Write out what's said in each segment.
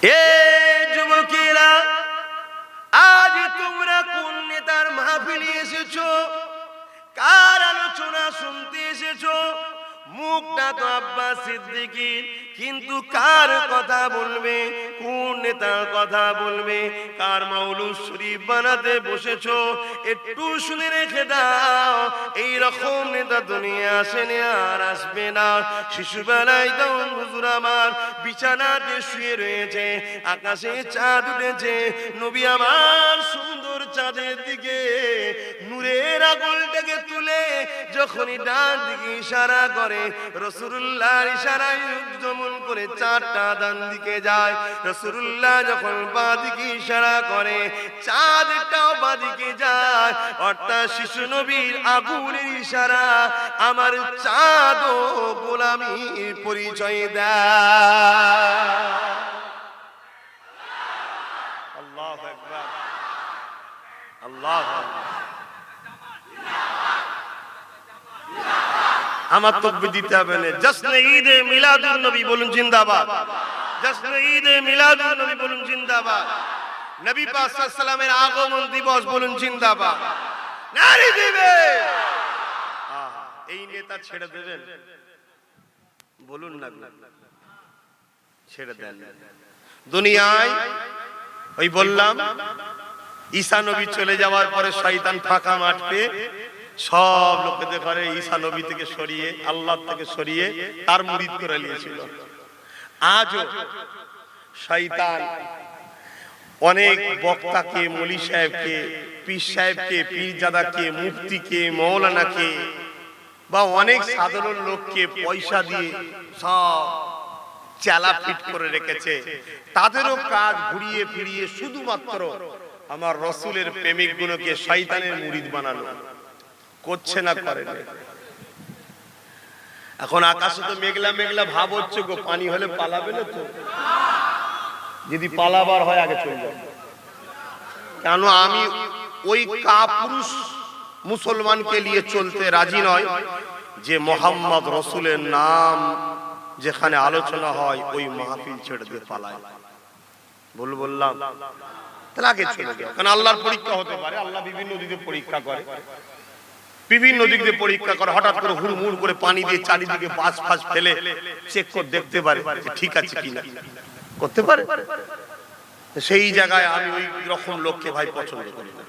এ যুবকেরা, আজ তোমরা কোন নেতার মাহফিলে এসেছো? কার আলোচনা শুনতে এসেছো? মুখটা তো আব্বাস সিদ্দিকীর, কিন্তু কার কথা বলবে? কোন নেতার কথা বলবে? কার মাওলুদ শরীফ বানাতে বসেছো? একটু শুনে রেখে দাও, এই রকম নেতা দুনিয়া আসেনি, আর আসবে না। শিশুবেলায় তখন হুজুর আমার বিছানাতে শুয়ে রয়েছে, আকাশে চাঁদ উঠেছে, নবী আমার সুন্দর চাঁদের দিকে নূরের আগুনটাকে তুলে যখনই ডান দিকে ইশারা করে, রাসূলুল্লাহর ইশারায় যেমন করে চাঁদটা ডান দিকে যায়, রাসূলুল্লাহ যখন বাঁ দিকে ইশারা করে চাঁদটাও বাঁ দিকে যায়। অর্থাৎ শিশু নবীর আগুনের ইশারা আমার চাঁদও গোলামীর পরিচয় দেয়। আল্লাহু আকবার, আল্লাহু আকবার। আমার তাকবীর দিতে হবে না। জশ্নে ঈদে মিলাদুন নবী বলুন জিন্দাবাদ, জশ্নে ঈদে মিলাদুন নবী বলুন জিন্দাবাদ, নবী পাক সাল্লাল্লাহু আলাইহি সাল্লামের আগমন দিবস বলুন জিন্দাবাদ, নারী দিবে। এই নেতা ছেড়ে দেবেন? বলুন না, ছেড়ে দেন। দুনিয়ায় ওই বললাম ঈসা নবী চলে যাওয়ার পরে শয়তান ফাঁকা মাঠ পেয়ে সব লোকেদের ঘরে ঈসা নবী থেকে সরিয়ে, আল্লাহ থেকে সরিয়ে তার মুরিদ করে নিয়েছিল। আজও শয়তান অনেক বক্তাকে, মৌলী সাহেবকে, পীর সাহেবকে, পীরজাদাকে, মুফতিকে, মৌলানাকে বা অনেক সাধারণ লোককে পয়সা দিয়ে সব চালা ফিট করে রেখেছে। তাদেরও কাজ ঘুরিয়ে ফিরিয়ে শুধুমাত্র আমার রসুলের প্রেমিক গুলোকে শয়তানের মুরিদ বানানো। করছে না, করে না। এখন আকাশে তো মেঘলা মেঘলা ভাব হচ্ছে গো, পানি হলে পালাবে না তো? যদি পালাবার হয় আগে চলে যাবে। কেন আমি ওই কাপুরুষ মুসলমানকে নিয়ে চলতে রাজি নয় যে মোহাম্মদ রসুলের নাম যেখানে আলোচনা হয় ওই মাহফিল ছেড়ে দিয়ে পালায়। বললাম তাহলে আগে চলে যাও। কারণ আল্লাহর পরীক্ষা হতে পারে, আল্লাহ বিভিন্ন দিকে পরীক্ষা করে, বিভিন্ন দিক দিয়ে পরীক্ষা করে। হঠাৎ করে হুড়মুড় করে পানি দিয়ে চারিদিকে বাস ফাঁস ফেলে চেক করে দেখতে পারে ঠিক আছে কিনা, করতে পারে। সেই জায়গায় আমি ওই রকম লোককে ভাই পছন্দ করি না।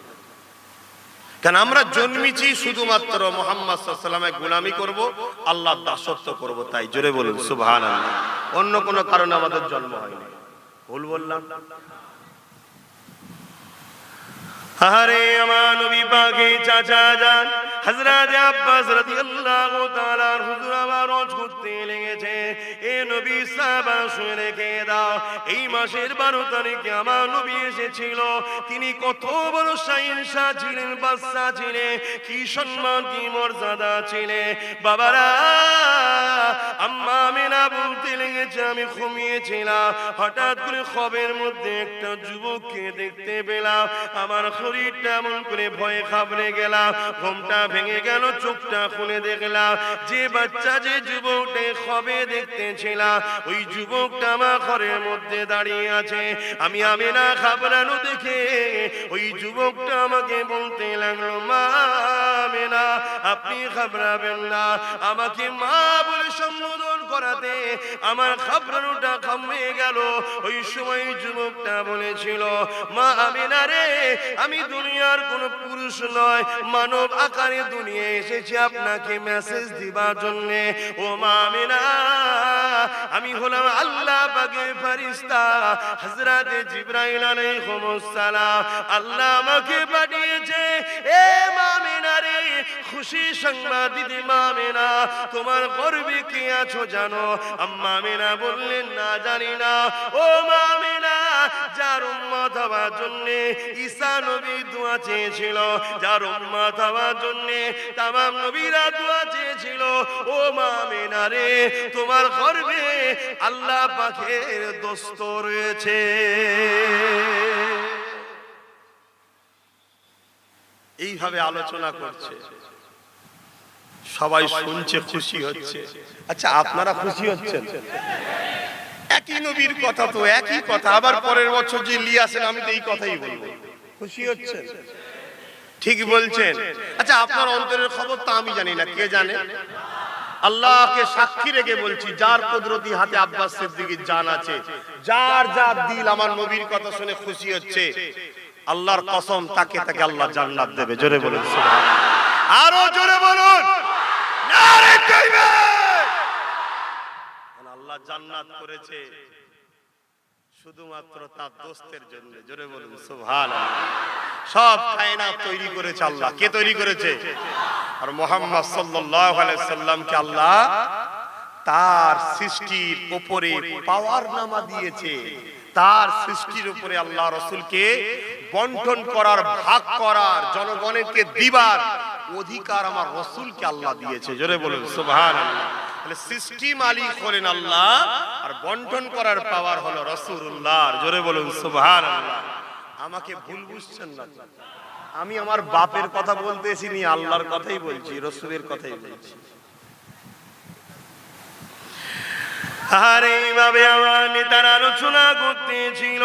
কারণ আমরা জন্মেছি শুধুমাত্র মুহাম্মদ সাল্লাল্লাহু আলাইহি ওয়াসাল্লামের গোলামি করব, আল্লাহর দাসত্ব করব, তাই জোরে বলুন সুবহানাল্লাহ। অন্য কোনো কারণে আমাদের জন্ম হয়নি। ভুল বললাম? আরে আমার নবী পাকের চাচা যান হযরত আব্বাস রাদিয়াল্লাহু তাআলা হুজুর আমার রোজ করতে লেগেছে, এ নবী সাহাবা শুনে রেখে দাও, এই মাসের 12 তারিখে আমার নবী এসেছিল। তিনি কত বড় শাহিনশাহ ছিলেন, বাদশা ছিলেন, কি সম্মান কি মর্যাদা ছিলেন। বাবারা, আম্মা আমিনা বলতে লেগেছে আমি ঘুমিয়েছিলাম, হঠাৎ করে খবের মধ্যে একটা যুবককে দেখতে পেলাম। আমার শরীরটা এমন করে ভয়ে ঘাবড়ে গেলাম, ঘুমটা ভেঙে গেল, চোখটা খুলে দেখলাম যে বাচ্চা, যে যুবকটা খবে দেখতেছিলাম, ওই যুবকটা আমার ঘরের মধ্যে দাঁড়িয়ে আছে। আমি আমিনা ঘাবড়ানো দেখে ওই যুবকটা আমাকে বলতে লাগলো, মা আমিনা আপনি ঘাবড়াবেন না। আমাকে মা বলে সম্বোধন করাতে আমার ঘাবড়ানোটা কমে গেল। ওই সময় যুবকটা বলেছিল, মা আমিনা রে, আমি দুনিয়ার কোন পুরুষ নয়, মানব আকারে দুনিয়ায় এসেছি আপনাকে মেসেজ দিবার জন্য। ও মা আমিনা, আমি হলাম আল্লাহ পাকের ফেরেশতা হযরত জিবরাইল আলাইহিস সালাম। আল্লাহ আমাকে পাঠিয়েছে। এ মা আমিনা রে, খুশি সংবাদ দিতে মা আমিনা, তোমার গর্বে কে আছো জানো? আম্মা আমিনা বললেন, না জানি না। ও মা আমিনা, যার উম্মত হওয়ার জন্য ঈসা নবী দোয়া চেয়েছিল, যার উম্মত হওয়ার জন্য তামাম নবীরা দোয়া চেয়েছিল, ও মা আমিনা রে, তোমার গর্ভে আল্লাহ পাকের দোস্ত রয়েছে। এইভাবে আলোচনা করছে, সবাই শুনছে, খুশি হচ্ছে। আচ্ছা, আপনারা খুশি হচ্ছেন? একই নবীর কথা তো একই কথা, আবার পরের বছর যে নিয়ে আসেন আমি তো এই কথাই বলবো। খুশি হচ্ছেন? ঠিক বলছেন। আচ্ছা, আপনার অন্তরের খবর তো আমি জানি না, কে জানে? আল্লাহকে সাক্ষী রেখে বলছি, যার কুদরতি হাতে আব্বাস সিদ্দিকীর জান আছে, যার যার দিল আমার নবীর কথা শুনে খুশি হচ্ছে, আল্লাহর কসম তাকে তাকে আল্লাহ জান্নাত দেবে। জোরে বলুন সুবহানাল্লাহ, আরো জোরে বলুন নারে তাকবীর। আল্লাহ জান্নাত করেছে শুধুমাত্র তার দোস্তের জন্য। জোরে বলুন সুবহানাল্লাহ। সব কায়নাত তৈরি করেছে আল্লাহ। কে তৈরি করেছে? আর মুহাম্মদ সাল্লাল্লাহু আলাইহি সাল্লামকে আল্লাহ তার সৃষ্টির উপরে পাওয়ার নামা দিয়েছে। তার সৃষ্টির উপরে আল্লাহ রাসূলকে বন্টন করার, ভাগ করার, জনগণকে দিবার অধিকার আমার রাসূলকে আল্লাহ দিয়েছে। জোরে বলুন সুবহানাল্লাহ। তাহলে সৃষ্টি মালিক হলেন আল্লাহ, আর বন্টন করার পাওয়ার হলো রাসূলুল্লাহ। জোরে বলুন সুবহানাল্লাহ। আমাকে ভুল বুঝছেন না, আমি আমার বাপের কথা বলতেছি নি, আল্লাহর কথাই বলছি, রাসূলের কথাই বলছি। আরে এইভাবে আমার নেতার আলোচনা করতেছিল,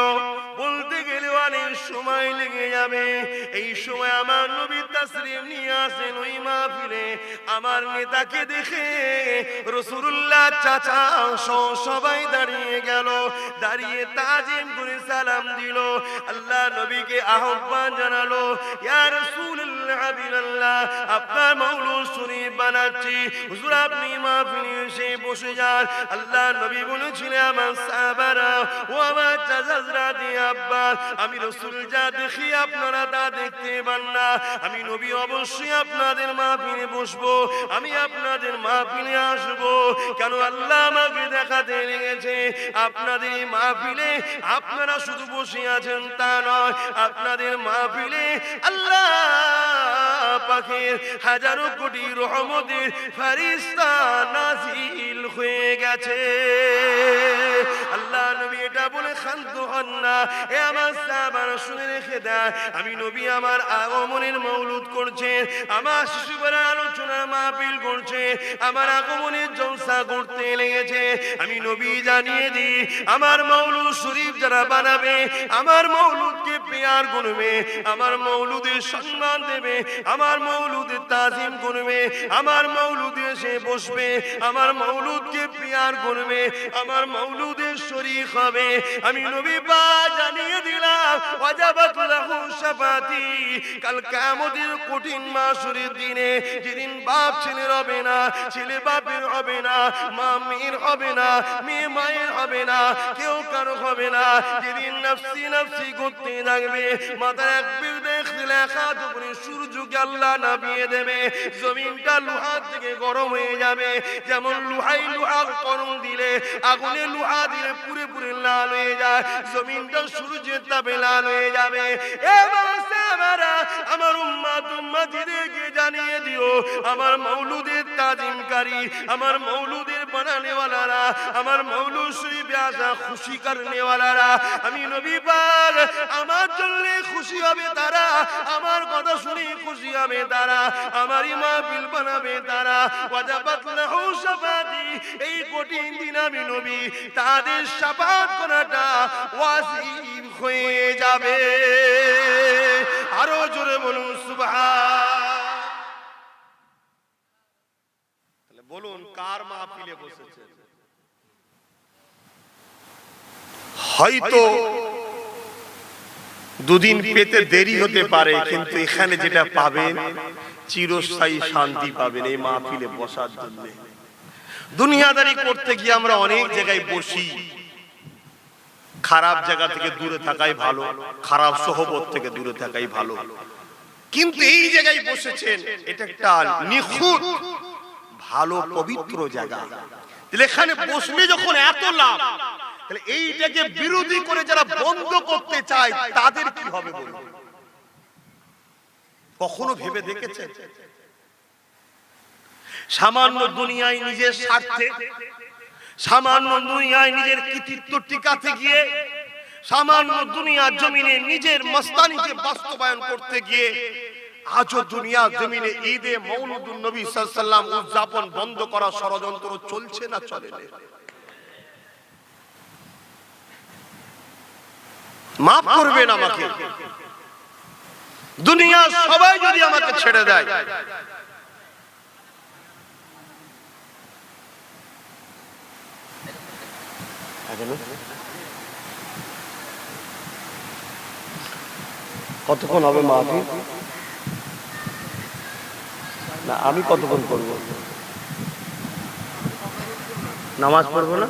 বলতে গেলে অনেক সময় লেগে যাবে। এই সময় আমার নবী তাসরিফ নিয়ে আসেন ওই মাহফিলে। আমার নেতাকে দেখে রাসূলুল্লাহ চাচা সবাই দাঁড়িয়ে গেল, দাঁড়িয়ে তাজিম করে সালাম দিল। আল্লাহ নবীকে আহ্বান জানালো, ইয়া রাসূলুল্লাহ হাবিবাল্লাহ, আপনার মাওলুদ শরীফ বানাচ্ছি, হুজুর আপনি মাহফিলে এসে বসে যান। আল্লাহ নবী বলেছিলেন, আমার সাহাবারা ও আমার চাচারা দিয়ে আব্বা, আমি রাসূল যা দেখি আপনারা তা দেখতে পান না। আমি নবী অবশ্যই আপনাদের মাহফিলে বসবো, আমি আপনাদের মাহফিলে আসবো। কেন? আল্লাহ আমাকে দেখাতে লেগেছে আপনাদের এই মাহফিলে আপনারা শুধু বসে আছেন তা নয়, আপনাদের মাহফিলে আল্লাহ পাকের হাজারো কোটি রহমতের ফেরেশতা নাজিল হয়ে গেছে। আল্লাহ নবী এটা বলে শান্ত হন না। এ আমার সাহাবারা শুনে রেখে দেয়, আমি নবী আমার আগমনের মওলুদ করছে, আমার শিশুবেলার আলোচনা মাহফিল করছে, আমার আগমনের জলসা করতে লেগেছে। আমি নবী জানিয়ে দিই, আমার মওলুদ শরীফ যারা বানাবে, আমার মওলুদকে পেয়ার করবে, আমার মওলুদের সম্মান দেবে, আমার মওলুদের তাজিম করবে, আমার মওলুদে এসে বসবে, আমার মওলুদকে পেয়ার করবে, আমার মওলুদের শরীক হবে, আমি নবী পাক জানিয়ে দিলাম, ওয়াজাবাত লাহু শাফাতি। কাল কিয়ামতের কঠিন মাহশরের দিনে, যেদিন বাপ ছেলের হবে না, ছেলে বাপের হবে না, মা মেয়ের হবে না, মেয়ে মায়ের হবে না, কেউ কারো হবে না, যেদিন নফসি নফসি করতে থাকবে, মাথার এক বিরুদ্ধে লেখাত উপরে সূর্যকে আল্লাহ নামিয়ে দেবে, জমিনটা লোহা থেকে গরম হয়ে যাবে। যেমন লোহাই লোহা গরম দিলে, আগুনে লোহা দিলে পুরে পুরে লাল হয়ে যায়, জমিনটা সূর্যের তাপে লাল হয়ে যাবে। আমার উম্মত উম্মতিদেরকে জানিয়ে দিও, আমার মওলুদের তাজিমকারী, আমার মওলুদের বানানেওয়ালারা, আমার মওলুদ শরীফে আসা খুশি করনেওয়ালারা, আমি নবী পাক আমার জন্য খুশি হবে তারা, আমার কথা শুনে খুশি হবে তারা, আমারই মাহফিল বানাবে তারা। ওয়াজাবাত লাহু শাফাতি। এই কঠিন দিন আমি নবী তাদের শাফাত করাটা ওয়াজিব হয়ে যাবে। আরো জোরে বলুন সুবহান। তাহলে বলুন কার মাহফিলে বসেছেন? হয়তো দুদিন পেতে দেরি হতে পারে, কিন্তু এখানে যেটা পাবেন চিরস্থায়ী শান্তি পাবেন এই মাহফিলে বসার জন্য। দুনিয়াদারি করতে গিয়ে আমরা অনেক জায়গায় বসি, খারাপ জায়গা থেকে দূরে থাকাই ভালো, খারাপ সোহবত থেকে দূরে থাকাই ভালো। কিন্তু এই জায়গায় বসেছেন, এটা একটা নিখুঁত ভালো পবিত্র জায়গা। এখানে বসলে যখন এত লাভ, তাহলে এইটাকে বিরোধী করে যারা বন্ধ করতে চায় তাদের কি হবে বলুন? কখনো ভেবে দেখেছেন? সামান্য দুনিয়ায় নিজের স্বার্থে, সামান্য দুনিয়ায় নিজের কৃতিত্ব টিকাতে গিয়ে, সামান্য দুনিয়ার জমিনে নিজের মস্তানিকে বাস্তবায়ন করতে গিয়ে আজও দুনিয়া জমিনে ঈদে মওলুদুন নবী সাল্লাল্লাহু আলাইহি ওয়াসাল্লাম উদযাপন বন্ধ করার ষড়যন্ত্র চলছে না চলে না? মাফ করবেন আমাকে। দুনিয়া সবাই যদি আমাকে ছেড়ে দেয়, কতক্ষণ হবে মাহফিল? না আমি কতক্ষণ করব? নামাজ পড়বো না?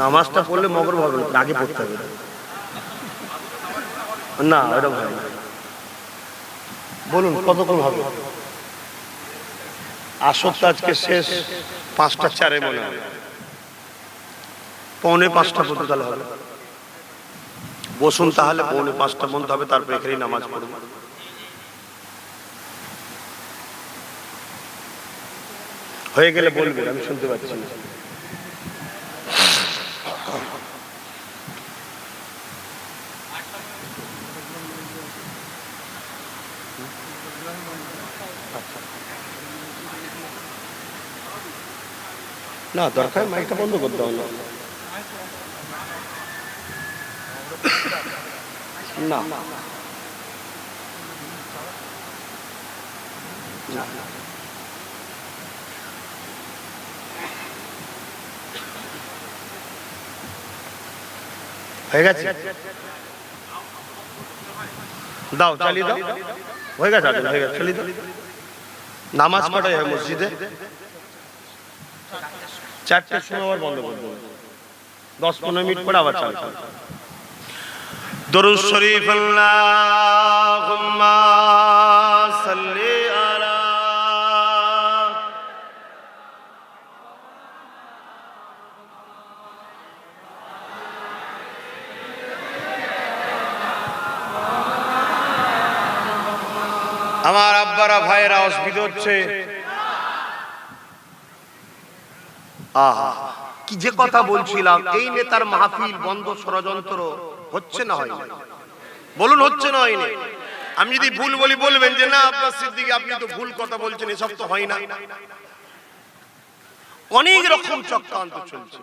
নামাজটা পড়লে মগর হবে, আগে পড়তে হবে না, ওটা ভাই বলুন কতক্ষণ হবে? আসর তো আজকে শেষ 5টা 4 মনে হয়, 4:45 পর্যন্ত হবে। বসুন তাহলে 4:45 পর্যন্ত হবে, তারপর এখানে নামাজ পড়ব। হয়ে গেলে বলবেন, আমি শুনতে পাচ্ছি না। না দরকার মাইকটা বন্ধ করতে হবে না। হয়ে গেছে, দাও চালিয়ে দাও। হয়ে গেছে, হয়ে গেছে, চালিয়ে দাও। নামাজ পড়াই হয় মসজিদে 4টের সময় আবার বন্ধ করে দেবো, 10-15 মিনিট পরে আবার চালু। দরুদ শরীফ আল্লাহুম্মা সাল্লি আলা। আমার আব্বারা ভাইয়েরা অসুবিধা হচ্ছে। আহা কি যে কথা বলছিলাম, এই নেতার মাহফিল বন্ধ ষড়যন্ত্র হচ্ছে না হয় না? বলুন হচ্ছে না হয় না? আমি যদি ভুল বলি বলবেন যে না আব্বাস সিদ্দিকী আপনি তো ভুল কথা বলছেন, এসব তো হয় না। অনেক রকম চক্রান্ত চলছে।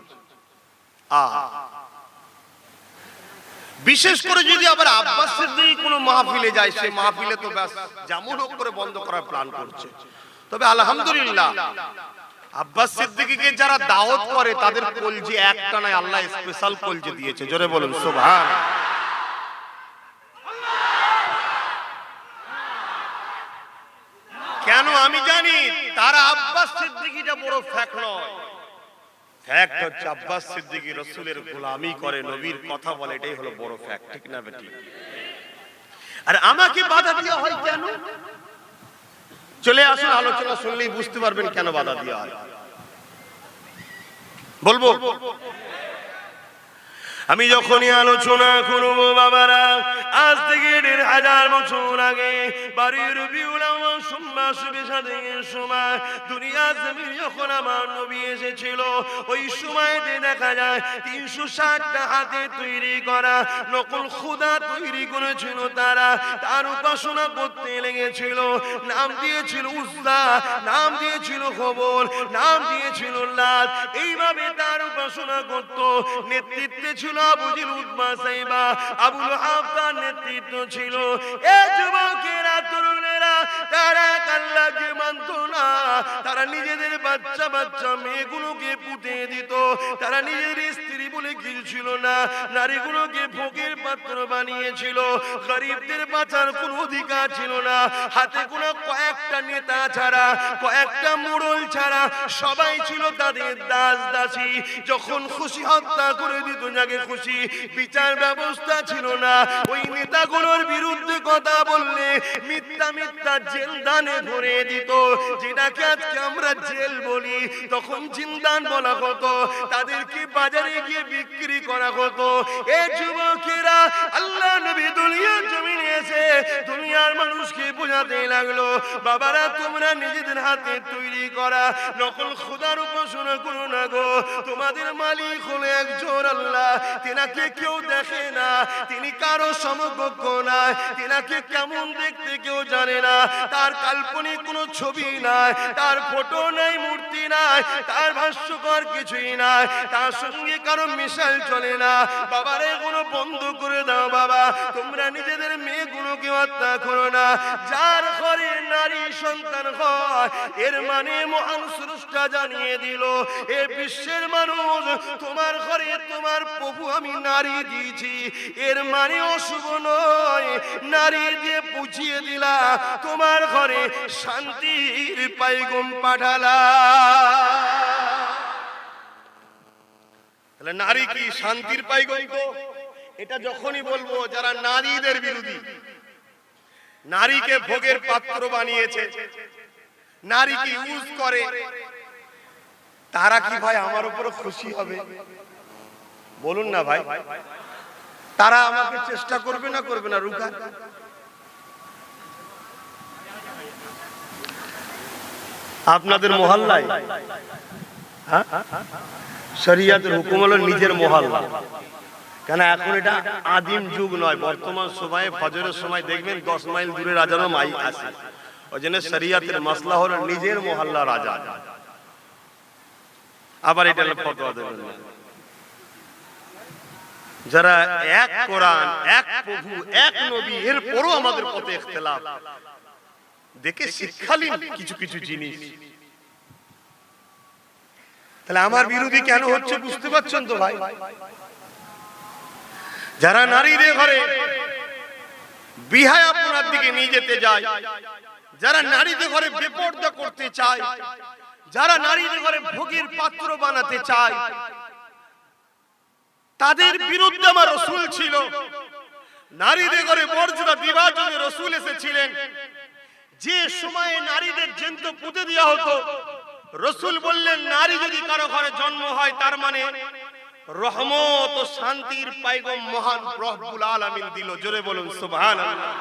বিশেষ করে যদি আবার আব্বাস সিদ্দিকী কোনো মাহফিলে যায়, সে মাহফিলে তো ব্যাস যেমন হোক করে বন্ধ করার প্ল্যান করছে। তবে আলহামদুলিল্লাহ আব্বাস সিদ্দিকীকে যারা দাওয়াত করে তাদের কলজে একটা নয়, আল্লাহ স্পেশাল কলজে দিয়েছে। জোরে বলুন সুবহান। কেন আমি জানি, তারা আব্বাস সিদ্দিকীটা বড় ফ্যাক্ট নয়, ফ্যাক্ট হচ্ছে আব্বাস সিদ্দিকী রাসূলের গোলামি করে, নবীর কথা বলে, এটাই হলো বড় ফ্যাক্ট। ঠিক না বেটি? আর আমাকে বাধা দেওয়া হয় কেন? চলে আসুন, আলোচনা শুনলেই বুঝতে পারবেন কেন বাধা দেওয়া হয়। বলবো আমি যখনই আলোচনা করব বাবারা, আজ থেকে 1000 বছর আগে বারোই রবিউল আউয়াল মাস বেশাদের সময় দুনিয়া জমিন যখন আমার নবী এসেছিল, ওই সময়তে দেখা যায় 360টা হাতে তৈরি করা নকল খোদা তৈরি করেছিল তারা, তার উপাসনা করতে লেগেছিল। নাম দিয়েছিল উজ্জা, নাম দিয়েছিল হবল, নাম দিয়েছিল লাত। এইভাবে তার উপাসনা করত। নেতৃত্বে ছিল আবু জিল, উতবা, সাইবা, আবু লাহাব তার নেতৃত্ব ছিল। এই যুবকেরা, তরুণেরা, তারা আল্লাহকে মানত না। তারা নিজেদের বাচ্চা বাচ্চা মেয়েগুলোকে পুঁতে দিত। তারা নিজেদের স্ত্রী বলে কিছু ছিল না, নারীগুলোকে ভোগের পাত্র বানিয়েছিল। গরিবদের বাঁচার কোনো অধিকার ছিল না। হাতে কোনো কয়েকটা নেতা ছাড়া, কয়েকটা মোড়ল ছাড়া সবাই ছিল তাদের দাস দাসী। যখন খুশি হত্যা করে দিত যাকে খুশি, বিচার ব্যবস্থা ছিল না। ওই নেতাগুলোর বিরুদ্ধে কথা বললে মিথ্যা মিথ্যা জেলদানে ভরে দিত, যেটাকে আজকে আমরা জেল বলি, তখন জিন্দান বলা হতো। তাদেরকে বাজারে গিয়ে বিক্রি করা হতো। এই যুবকেরা, আল্লাহ নবী দুনিয়া জমিনে এসে দুনিয়ার মানুষকে বোঝাতে লাগলো, বাবারা তোমরা নিজেদের হাতে তৈরি করা নকল খোদার উপাসনা করো না গো। তোমাদের মালিক হলো একজন আল্লাহ, তিনাকে কেউ দেখে না, তিনি কারো সমকক্ষ না, তিনাকে কেমন দেখতে কেউ জানে না, তার কাল্পনিক কোনো ছবি নাই, তার ফটো নাই, মূর্তি নাই, তার ভাষ্যকর কিছুই নাই, তার সঙ্গে কারো মিশাল চলে না। বাবারে কোনো বন্ধ করে দাও বাবা, তোমরা নিজেদের মেয়েগুলোকে হত্যা করো না। যার ঘরে নারী সন্তান হয় এর মানে মহান স্রষ্টা জানিয়ে দিল, এ বিশ্বের মানুষ তোমার ঘরে তোমার প্রভু আমি নারী দিয়েছি, এর মানে অশুভ নয়, নারী দিয়ে বুঝিয়ে দিলা তোমার ঘরে শান্তির পাইগম পাঠালা। তাহলে নারী কি শান্তির পাইগম? তো এটা যখনই বলবো যারা নারীদের বিরোধী, নারীকে ভোগের পাত্র বানিয়েছে, নারীকে ইউজ করে, তারা কি ভাই আমার উপরে খুশি হবে? বলুন না ভাই, তারা আমাকে চেষ্টা করবে না করবে না রুখা? আপনাদের মহল্লায় শরিয়াতের হুকুম হলো নিজের মহল্লা, কেন এখন এটা আদিম যুগ নয়, বর্তমান সময়ে ফজরের সময় দেখবেন 10 মাইল দূরে রাজারও মাইক আছে, ওই জন্য শরিয়াতের মাসলা হলো নিজের মহল্লা রাজা। আবার এটা ফতোয়া দেবেন না। যারা এক কোরআন, এক প্রভু, এক নবী, এরপরও আমাদের পথে ইখতিলাফ, দেখে শিক্ষালীন কিছু কিছু জিনিস। তাহলে আমার বিরোধী কেন হচ্ছে বুঝতে পারছেন তো ভাই? যারা নারীদের ঘরে বিহায়াপনার দিকে নিয়ে যেতে যায়, যারা নারীদের ঘরে বেপরদা করতে চায়, যারা নারীদের ঘরে ভোগের পাত্র বানাতে চায়, তাদের বিরুদ্ধে আমার রাসূল ছিল। নারীদের ঘরে মর্যাদা দিবার জন্য রাসূল এসেছিলেন। যে সময়ে নারীদের জ্যান্ত পুঁতে দেওয়া হতো, রাসূল বললেন নারী যদি কারো ঘরে জন্ম হয় তার মানে রহমত ও শান্তির পাইগম মহান রব্বুল আলামিন দিল। জোরে বলুন সুবহানাল্লাহ।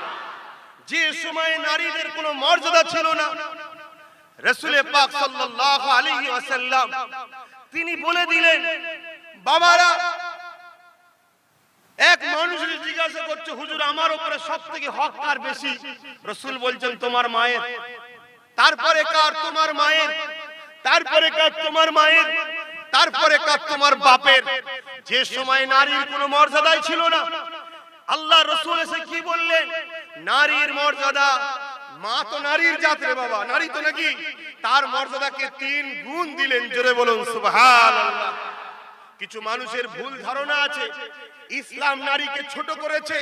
যে সময়ে নারীদের কোনো মর্যাদা ছিল না, রাসূল পাক সাল্লাল্লাহু আলাইহি ওয়াসাল্লাম তিনি বলে দিলেন, বাবারা এক মানুষ জিজ্ঞাসা করছে, হুজুর আমার উপরে সবথেকে হক কার বেশি? রাসূল বলছেন তোমার মায়ের। তারপরে কার? তোমার মায়ের। তারপরে কার? তোমার মায়ের। তারপরে কার? তোমার বাপের। যে সময় নারীর কোনো মর্যাদাই ছিল না, আল্লাহ রাসূল এসে কি বললেন? নারীর মর্যাদা, মা তো নারীর জাত রে বাবা, নারী তো নাকি, তার মর্যাদাকে 3 গুণ দিলেন। জোরে বলুন সুবহানাল্লাহ। কিছু মানুষের ভুল ধারণা আছে ইসলাম নারীকে ছোট করেছে।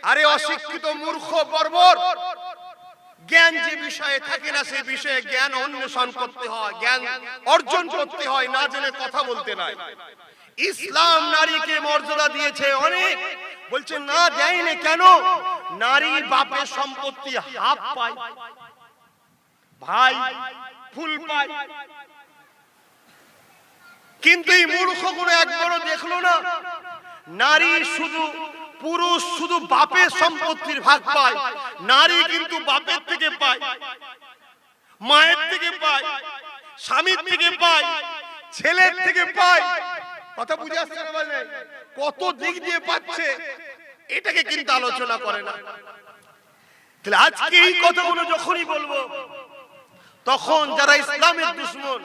আরে অশিক্ষিত, মূর্খ, বর্বর, জ্ঞান যে বিষয়ে থাকে না সেই বিষয়ে জ্ঞান অন্বেষণ করতে হয়, জ্ঞান অর্জন করতে হয়, না জেনে কথা বলতে নাই। ইসলাম নারীকে মর্যাদা দিয়েছে অনেক। বলছেন না দেয়নি কেন? নারীর বাপের সম্পত্তি হাফ পায়, ভাই ফুল পায়। কিন্তু এই মূর্খগুলো একবারও দেখলো না নারী শুধু, পুরুষ শুধু বাপের সম্পত্তির ভাগ পায়, নারী কিন্তু বাপের থেকে পায়, মায়ের থেকে পায়, স্বামীর থেকে পায়, ছেলের থেকে পায়। কথা বুঝে আসছে না? বলে কত দিক দিয়ে পাচ্ছে, এটাকে কিন্তু আলোচনা করে না। তাহলে আজকে এই কথাগুলো যখনই বলবো, তখন যারা ইসলামের দুশমন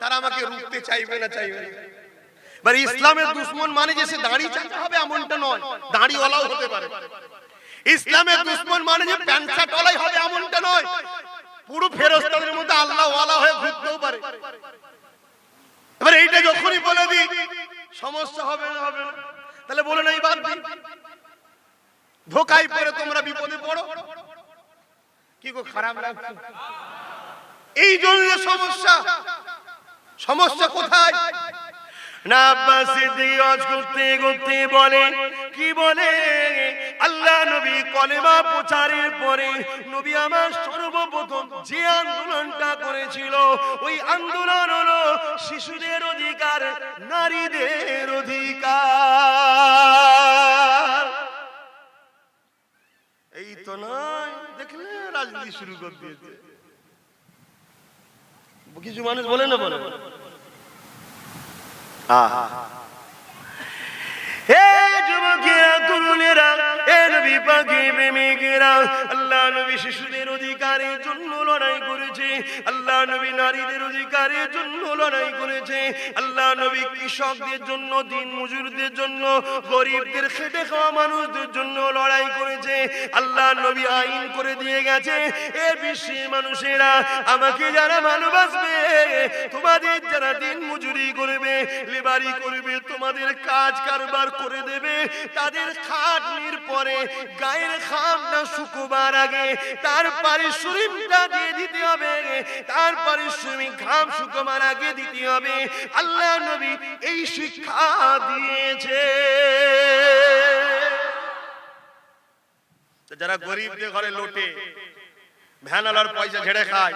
তারা আমাকে রুখতে চাইবে না, চাইবে না। মানে ইসলামের দুশমন মানে যে সে দাড়ি চাচা হবে এমনটা নয়, দাড়িওয়ালাও হতে পারে। ইসলামের দুশমন মানে যে প্যান্ট শার্টওয়ালাই হবে এমনটা নয়, পুরো ফেরেশতাদের মধ্যে আল্লাহওয়ালা হয়ে ঘুরতেও পারে। এবার এইটা যখনই বলে দিই সমস্যা হবে না, হবে না, তাহলে বলে নাই বাদ দিন, ধোকায় পড়ে তোমরা বিপদে পড়ো। কি গো খারাপ লাগছে? এই জন্য সমস্যা। সমস্যা কোথায়? না আব্বাস সিদ্দিক ওয়াজ করতে করতে বলে, কি বলে? আল্লাহ নবী কলেমা প্রচারের পরে নবী আমার সর্বপ্রথম যে আন্দোলনটা করেছিল, ওই আন্দোলন হলো শিশুদের অধিকার, নারীদের অধিকার। এই রাজনীতি শুরু করে দিয়েছে। কিছু মানুষ বলে না বলে হে যুবকেরা, তরুণেরা, হে নবী পাকের প্রেমিকেরা, আল্লাহ নবী শিশুদের অধিকারের জন্য লড়াই করেছে, আল্লাহ নবী নারীদের অধিকারের জন্য লড়াই করেছে, আল্লাহ নবী কৃষকদের জন্য, দিন মজুরদের জন্য, গরিবদের খেটে খাওয়া মানুষদের জন্য লড়াই করেছে। আল্লাহ নবী আইন করে দিয়ে গেছে, এ বিশ্বের মানুষেরা আমাকে যারা ভালোবাসবে, তোমাদের যারা দিন মজুরি করবে, লেবারি করবে, তোমাদের কাজ কারবার করে দেবে, তাদের খাটনির পরে গায়ের ঘামটা শুকোবার আগে তার পারিশ্রমিকটা দিয়ে দিতে হবে, তার পারিশ্রমিক ঘাম শুকোবার আগে দিতে হবে। আল্লাহ নবী এই শিক্ষা দিয়েছে। যারা গরিবদের ঘরে লোটে, ভ্যানওয়ালার পয়সা ঝেড়ে খায়,